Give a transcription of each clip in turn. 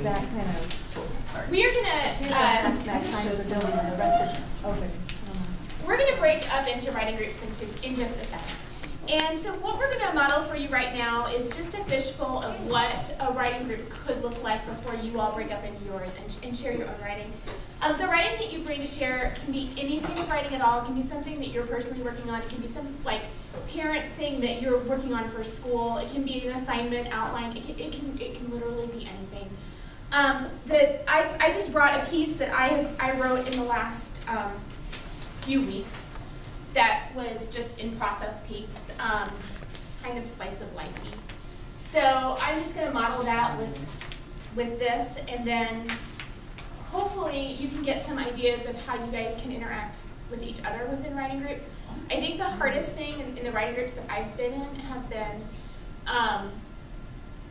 that kind of, We are that's gonna that kind of a building and the rest is open. we're gonna break up into writing groups in just a second. And so what we're gonna model for you right now is just a fishbowl of what a writing group could look like before you all break up into yours and share your own writing. The writing that you bring to share can be any kind of writing at all. It can be something that you're personally working on. It can be some like parent thing that you're working on for school. It can be an assignment outline. It can literally be anything. I just brought a piece that I wrote in the last few weeks that was just in process piece, kind of slice of life-y. So I'm just going to model that with this, and then hopefully you can get some ideas of how you guys can interact with each other within writing groups. I think the hardest thing in the writing groups that I've been in have been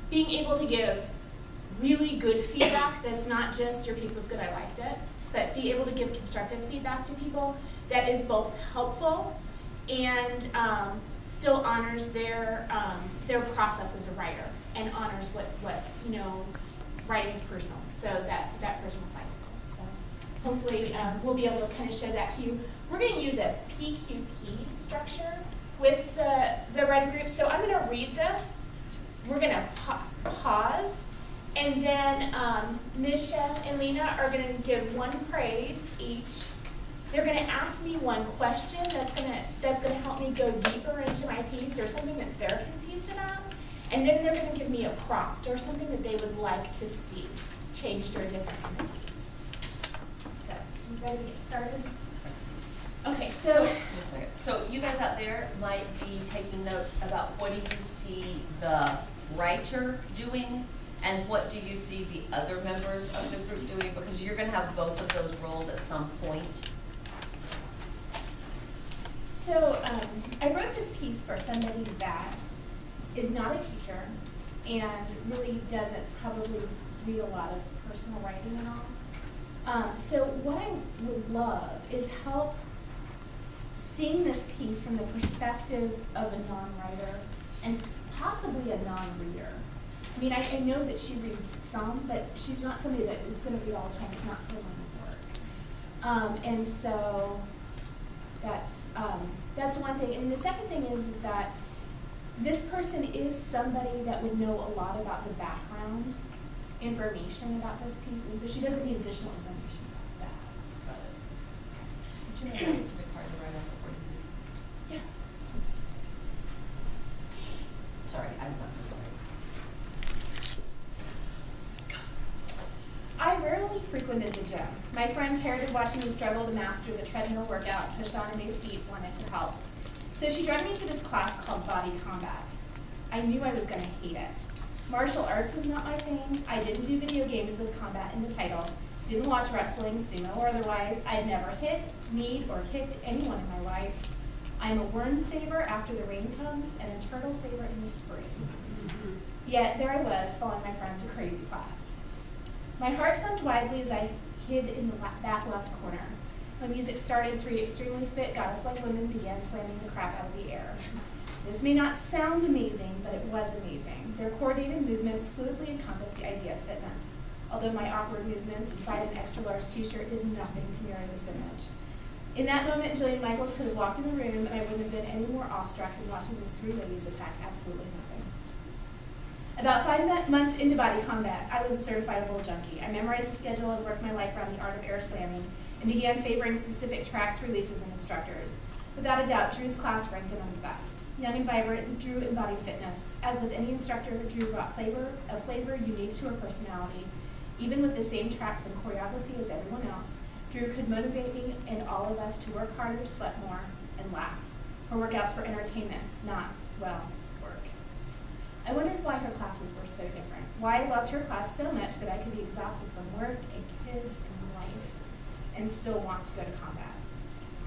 being able to give really good feedback that's not just your piece was good, I liked it, but be able to give constructive feedback to people that is both helpful and still honors their process as a writer and honors what writing is personal, so that personal cycle. So hopefully we'll be able to kind of show that to you. We're going to use a PQP structure with the writing group. So I'm going to read this. We're going to pause. And then Misha and Lena are going to give one praise each. They're going to ask me one question that's going to help me go deeper into my piece or something that they're confused about. And then they're going to give me a prompt or something that they would like to see changed or different in the piece. So, you ready to get started? Okay, so just a second. So you guys out there might be taking notes about what do you see the writer doing and what do you see the other members of the group doing, because you're going to have both of those roles at some point. So I wrote this piece for somebody that is not a teacher and really doesn't probably read a lot of personal writing and all. So what I would love is help seeing this piece from the perspective of a non-writer and possibly a non-reader. I mean, I know that she reads some, but she's not somebody that is going to read all the time. It's not her line of work. And so that's one thing. And the second thing is that this person is somebody that would know a lot about the background information about this piece, and so she doesn't need additional information about that. Got it. Would you know it's a bit hard to write out before you? Yeah. Sorry, I'm not sorry. I rarely frequented the gym. My friend, tired of watching me struggle to master the treadmill workout, pushed on her new feet, wanted to help. So she drove me to this class called Body Combat. I knew I was going to hate it. Martial arts was not my thing. I didn't do video games with combat in the title. Didn't watch wrestling, sumo, or otherwise. I'd never hit, kneed, or kicked anyone in my life. I'm a worm saver after the rain comes and a turtle saver in the spring. Yet there I was, following my friend to crazy class. My heart thumped widely as I hid in the back left corner. When music started, three extremely fit goddess-like women began slamming the crap out of the air. This may not sound amazing, but it was amazing. Their coordinated movements fluidly encompassed the idea of fitness, although my awkward movements inside an extra-large t-shirt did nothing to mirror this image. In that moment, Jillian Michaels could have walked in the room, and I wouldn't have been any more awestruck than watching these three ladies attack absolutely nothing. About 5 months into Body Combat, I was a certified bull junkie. I memorized the schedule and worked my life around the art of air slamming and began favoring specific tracks, releases, and instructors. Without a doubt, Drew's class ranked among the best. Young and vibrant, Drew embodied fitness. As with any instructor, Drew brought a flavor unique to her personality. Even with the same tracks and choreography as everyone else, Drew could motivate me and all of us to work harder, sweat more, and laugh. Her workouts were entertainment, not, well, work. I wondered why her classes were so different, why I loved her class so much that I could be exhausted from work and kids and life and still want to go to combat.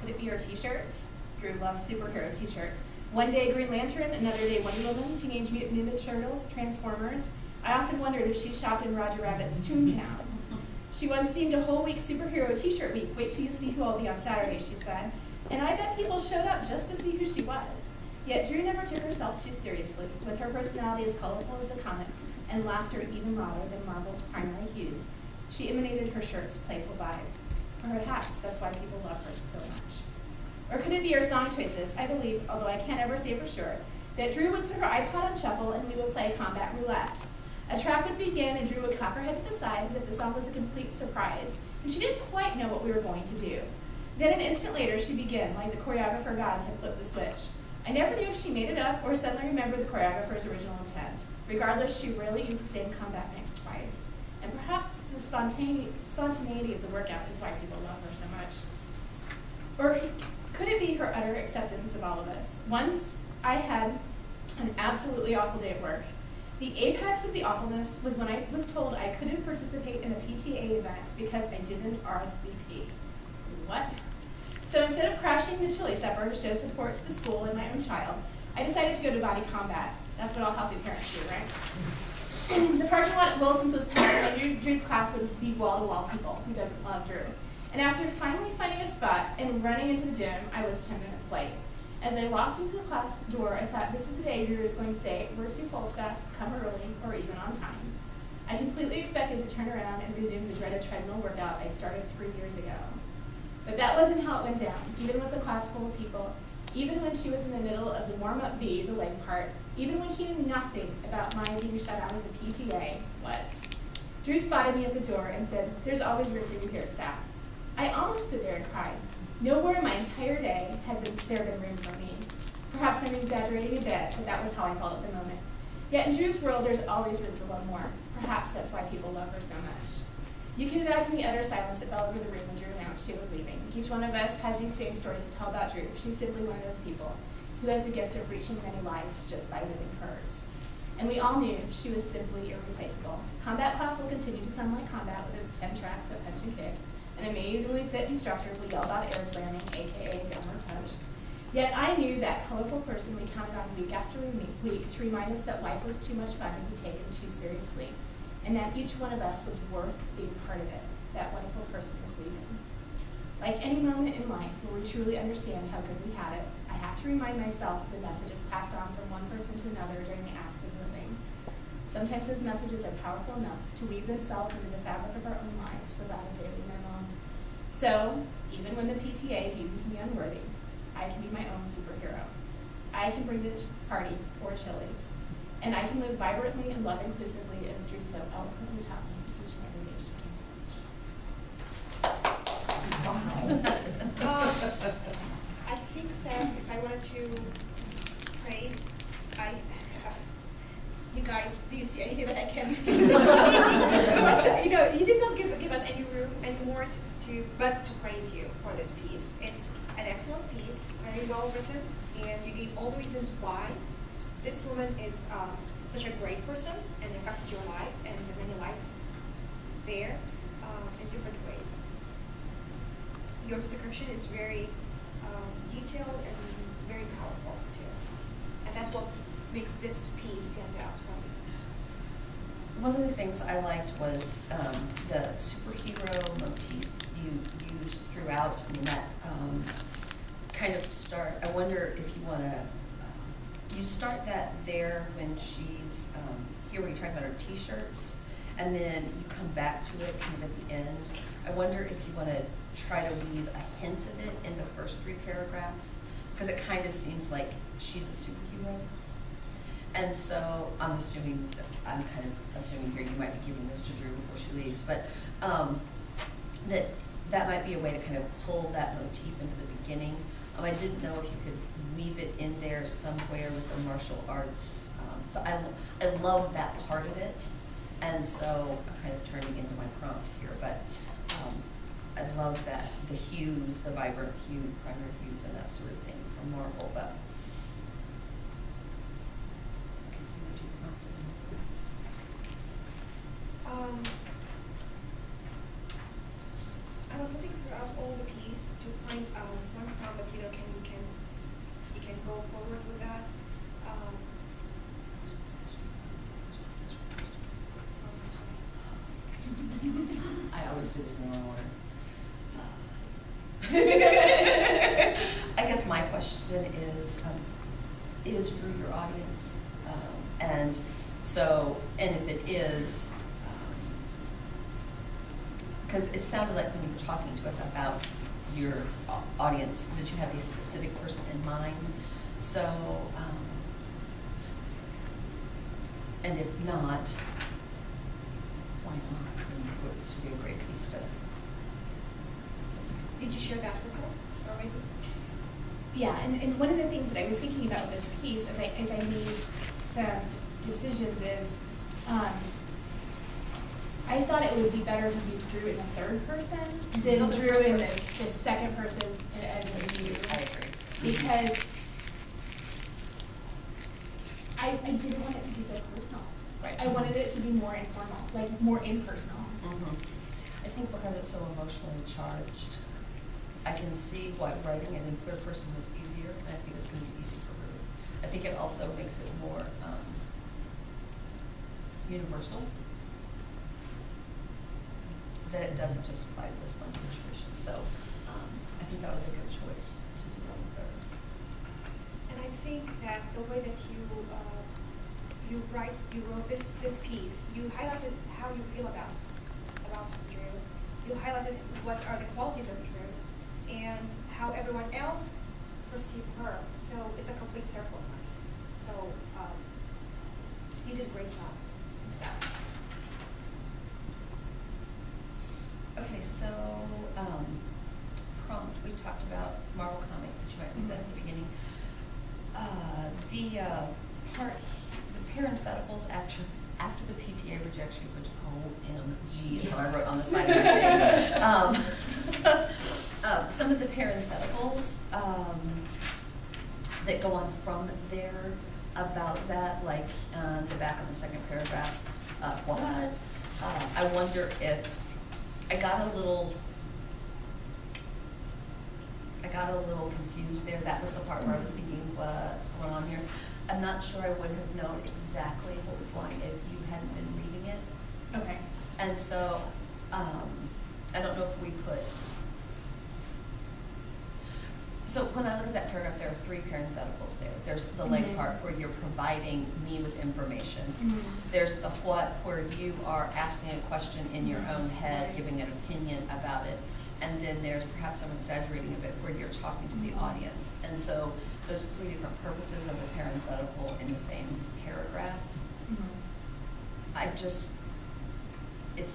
Could it be her t-shirts? Drew loves superhero t-shirts. One day Green Lantern, another day Wonder Woman, Teenage Mutant Ninja Turtles, Transformers. I often wondered if she shopped in Roger Rabbit's Toontown. She once deemed a whole week superhero t-shirt week. Wait till you see who I'll be on Saturday, she said. And I bet people showed up just to see who she was. Yet Drew never took herself too seriously, with her personality as colorful as the comics and laughter even louder than Marvel's primary hue. She emanated her shirt's playful vibe. Perhaps that's why people love her so much. Or could it be her song choices? I believe, although I can't ever say for sure, that Drew would put her iPod on shuffle and we would play Combat Roulette. A track would begin and Drew would cock her head to the side as if the song was a complete surprise, and she didn't quite know what we were going to do. Then an instant later, she'd begin, like the choreographer gods had flipped the switch. I never knew if she made it up or suddenly remembered the choreographer's original intent. Regardless, she rarely used the same combat mix twice. And perhaps the spontaneity of the workout is why people love her so much. Or could it be her utter acceptance of all of us? Once I had an absolutely awful day at work. The apex of the awfulness was when I was told I couldn't participate in a PTA event because I didn't RSVP. What? So instead of crashing the chili supper to show support to the school and my own child, I decided to go to Body Combat. That's what all healthy parents do, right? The parking lot at Wilson's was packed, and I knew Drew's class would be wall-to-wall people. Who doesn't love Drew? And after finally finding a spot and running into the gym, I was 10 minutes late. As I walked into the class door, I thought, this is the day Drew is going to say, we're too full staff, come early, or even on time. I completely expected to turn around and resume the dreaded treadmill workout I'd started 3 years ago. But that wasn't how it went down, even with a class full of people, even when she was in the middle of the warm-up B, the leg part, even when she knew nothing about my being shut out of the PTA, what? Drew spotted me at the door and said, there's always room for you here, staff. I almost stood there and cried. Nowhere in my entire day had there been room for me. Perhaps I'm exaggerating a bit, but that was how I felt at the moment. Yet in Drew's world, there's always room for one more. Perhaps that's why people love her so much. You can imagine the utter silence that fell over the room when Drew announced she was leaving. Each one of us has these same stories to tell about Drew. She's simply one of those people who has the gift of reaching many lives just by living hers. And we all knew she was simply irreplaceable. Combat class will continue to sound like combat with its 10 tracks that punch and kick. An amazingly fit instructor will yell about air slamming, aka downward punch. Yet I knew that colorful person we counted on week after week to remind us that life was too much fun to be taken too seriously, and that each one of us was worth being part of it. That wonderful person was leaving. Like any moment in life where we truly understand how good we had it, I have to remind myself of the messages passed on from one person to another during the act of living. Sometimes those messages are powerful enough to weave themselves into the fabric of our own lives without a daily memo. So, even when the PTA deems me unworthy, I can be my own superhero. I can bring the party or chili. And I can live vibrantly and love inclusively as Drew so eloquently taught me each and every day. I think that if I wanted to praise, you guys, do you see anything that I can? But, you did not give us any room anymore but to praise you for this piece. It's an excellent piece, very well written, and you gave all the reasons why this woman is such a great person and affected your life and the many lives there in different ways. Your description is very detailed and very powerful too, and that's what makes this piece stands out for me. One of the things I liked was the superhero motif you used throughout. I mean, that kind of start, I wonder if you want to, you start that there when she's, here where you're talking about her t-shirts, and then you come back to it kind of at the end. I wonder if you want to try to weave a hint of it in the first 3 paragraphs, because it kind of seems like she's a superhero. And so I'm kind of assuming here you might be giving this to Drew before she leaves, but that might be a way to kind of pull that motif into the beginning. I didn't know if you could weave it in there somewhere with the martial arts. So I love that part of it, and so I'm kind of turning into my prompt here, but I love that, the hues, the vibrant hue, primary hues, and that sort of thing from Marvel, but I was looking throughout all the piece to find one prompt that you can go forward with that. I always do this in the wrong order. I guess my question is Drew your audience? And if it is, because it sounded like when you were talking to us about your audience, that you had a specific person in mind. So, and if not, why not? I mean, this would be a great piece to. Did you share that with her, or maybe? Yeah, and one of the things that I was thinking about with this piece as I made some decisions is, I thought it would be better to use Drew in the third person than Not the Drew first in the person. second person as a you. I agree. Because I didn't want it to be so personal. Right. I wanted it to be more informal, like more impersonal. I think because it's so emotionally charged, I can see why writing it in third person was easier, and I think it's gonna be easy for her. I think it also makes it more, universal. That it doesn't just apply to this one situation, so, I think that was a good choice to do it on the third. And I think that the way that you wrote this piece, you highlighted how you feel about Drew. You highlighted what are the qualities of Drew and how everyone else perceive her. So it's a complete circle. So you did a great job. Stuff. Okay, so, prompt, we talked about Marvel comic, which you might read that at the beginning. The parentheticals after the PTA rejects you, which OMG is what I wrote on the side of my thing. Some of the parentheticals, that go on from there about that, like, the back of the second paragraph, I wonder if, I got a little confused there. That was the part where I was thinking, what's going on here? I'm not sure I would have known exactly what was going if you hadn't been reading it. Okay. And so, I don't know if we put, so when I look at that paragraph, there are 3 parentheticals there. There's the leg part where you're providing me with information. There's the what, where you are asking a question in your own head, giving an opinion about it. And then there's perhaps I'm exaggerating a bit where you're talking to the audience. And so those 3 different purposes of the parenthetical in the same paragraph. I just, it's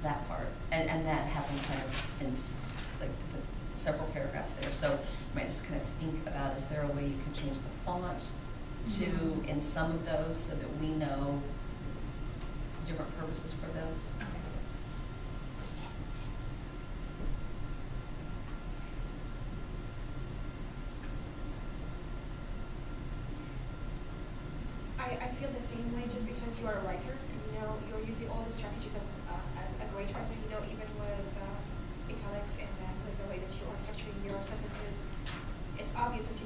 that part. And that happened kind of in the several paragraphs there. So you might just kind of think about, is there a way you can change the font to in some of those so that we know different purposes for those? I feel the same way just because you are a writer and you know you're using all the strategies of a great writer, you know, even with italics and then with the way that you are structuring your sentences. It's obvious that, a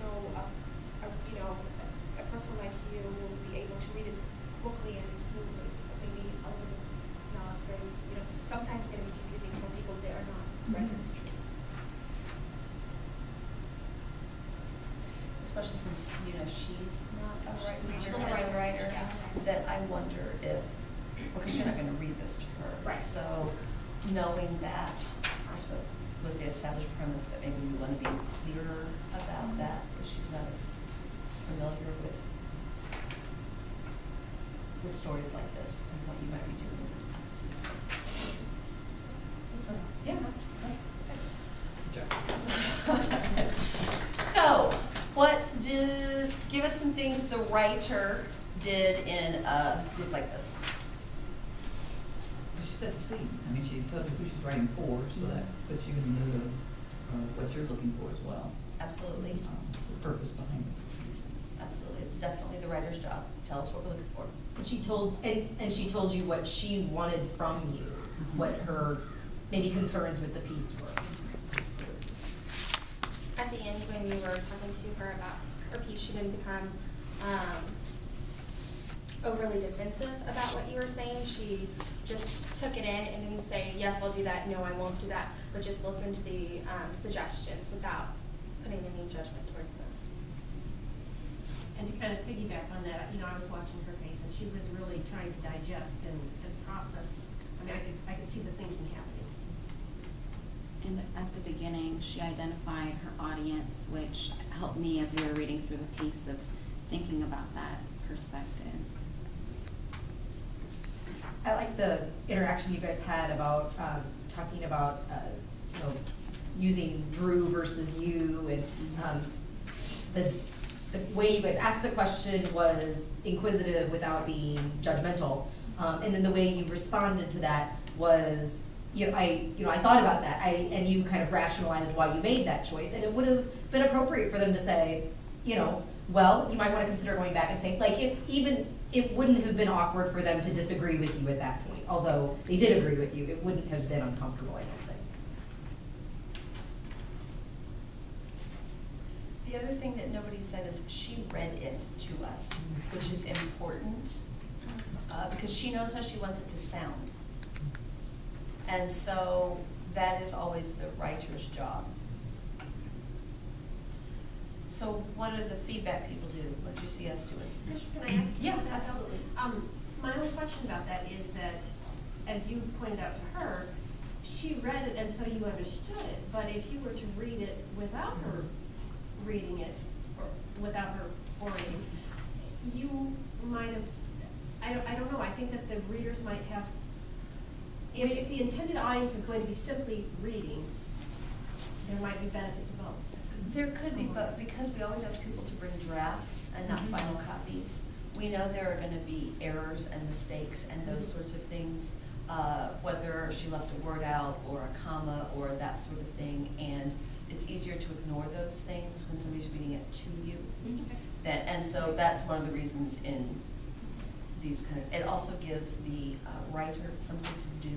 person like you will be able to read it quickly and smoothly, but maybe also not very, sometimes it's going to be confusing for people that are not writers. Especially since, she's not a She's not a writer, yes. that I wonder if, because you're not gonna read this to her. Right. So, knowing that, I suppose, was the established premise that maybe we wanna be clearer about that, if she's not as familiar with stories like this and what you might be doing with this. So, give us some things the writer did in a group like this. Well, she set the scene. I mean, she told you who she's writing for, so that puts you in the mood of what you're looking for as well. Absolutely. The purpose behind the piece. Absolutely. It's definitely the writer's job. Tell us what we're looking for. And she told you what she wanted from you, what her maybe concerns with the piece were. At the end, when you were talking to her about her piece, she didn't become overly defensive about what you were saying. She just took it in and didn't say, yes, I'll do that, no, I won't do that, but just listened to the suggestions without putting any judgment towards them. And to kind of piggyback on that, I was watching her face and she was really trying to digest and process I mean, I could see the thinking happening. And at the beginning, she identified her audience, which helped me as we were reading through the piece of thinking about that perspective. I like the interaction you guys had about, talking about, you know, using Drew versus you, and, the way you guys asked the question was inquisitive without being judgmental. And then the way you responded to that was, I thought about that, and you kind of rationalized why you made that choice, and it would have been appropriate for them to say, well, you might wanna consider going back and saying, like, it wouldn't have been awkward for them to disagree with you at that point, although they did agree with you, it wouldn't have been uncomfortable, I don't think. The other thing that nobody said is she read it to us, which is important, because she knows how she wants it to sound. And so that is always the writer's job. So what are the feedback people do? What did you see us doing? Can I ask you? Yeah, about that? absolutely. My only question about that is that, as you pointed out to her, she read it and so you understood it, but if you were to read it without her reading it, or without her orating, you might have, I don't know, I think that the readers might have, if the intended audience is going to be simply reading, there might be benefit to both. There could be, but because we always ask people to bring drafts and not final copies, we know there are gonna be errors and mistakes and those sorts of things, whether she left a word out or a comma or that sort of thing, and it's easier to ignore those things when somebody's reading it to you. And so that's one of the reasons in these kind of, it also gives the writer something to do,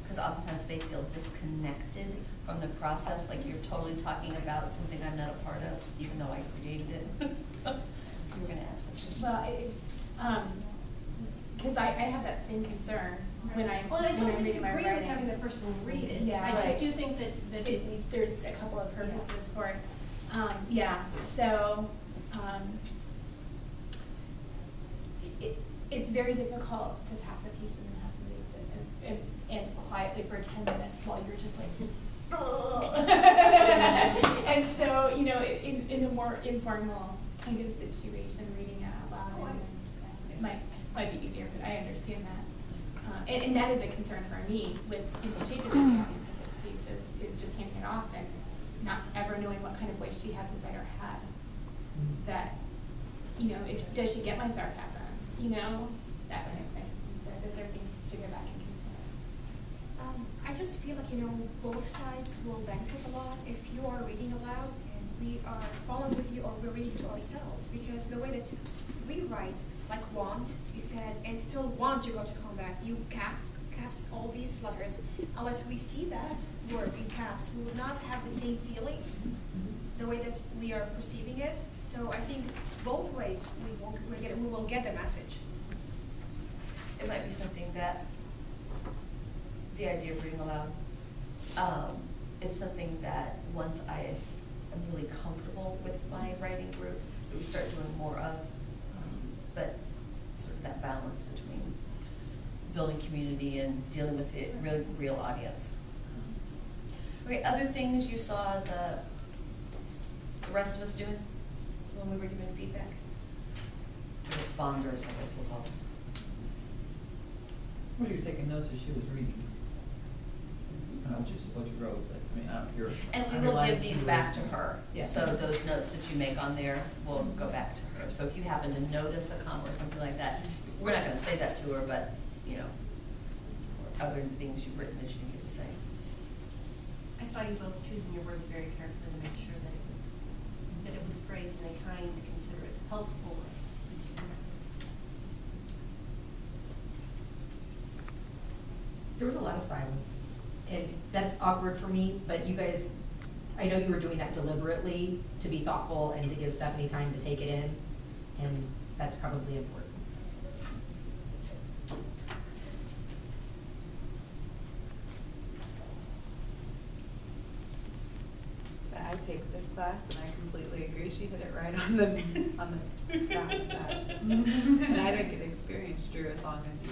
because oftentimes they feel disconnected from the process, like you're totally talking about something I'm not a part of, even though I created it. You were gonna add something. Well, because I have that same concern when I'm Well, and I when don't I'm reading my disagree with writing. having the person read it, Yeah, I just right. do think that it needs. There's a couple of purposes for it. Yeah, so, it's very difficult to pass a piece and then have somebody sit and quietly for 10 minutes while you're just like, and so, in a more informal kind of situation, reading it out loud, it might be easier, but I understand that. And that is a concern for me with, in particular, the audience of this piece, is just handing it off and not ever knowing what kind of voice she has inside her head. That, does she get my sarcasm? That kind of thing. So those are things to go back and consider. I just feel like, both sides will benefit a lot if you are reading aloud and we are following with you, or we're reading to ourselves, because the way that we write, like want, you said, and still want you're going to come back, you caps all these letters. Unless we see that word in caps, we will not have the same feeling, the way that we are perceiving it. So I think it's both ways we will get the message. It might be something that, the idea of reading aloud, it's something that once I am really comfortable with my writing group, that we start doing more of, but sort of that balance between building community and dealing with the really real audience. Okay, other things you saw the rest of us doing when we were giving feedback? The responders, I guess we'll call us. Well, you're taking notes as she was reading. Not just what you wrote, but if you're. And we will give these back to her. Yeah. So those notes that you make on there will go back to her. So if you happen to notice a comma or something like that, we're not gonna say that to her, but, or other things you've written that you didn't get to say. I saw you both choosing your words very carefully to make sure that it was phrased in a kind, considerate, helpful way. There was a lot of silence, and that's awkward for me, but you guys, I know you were doing that deliberately to be thoughtful and to give Stephanie time to take it in, and that's probably important. I take this class and I completely agree, she hit it right on the dot of that. And I didn't get to experience Drew as long as you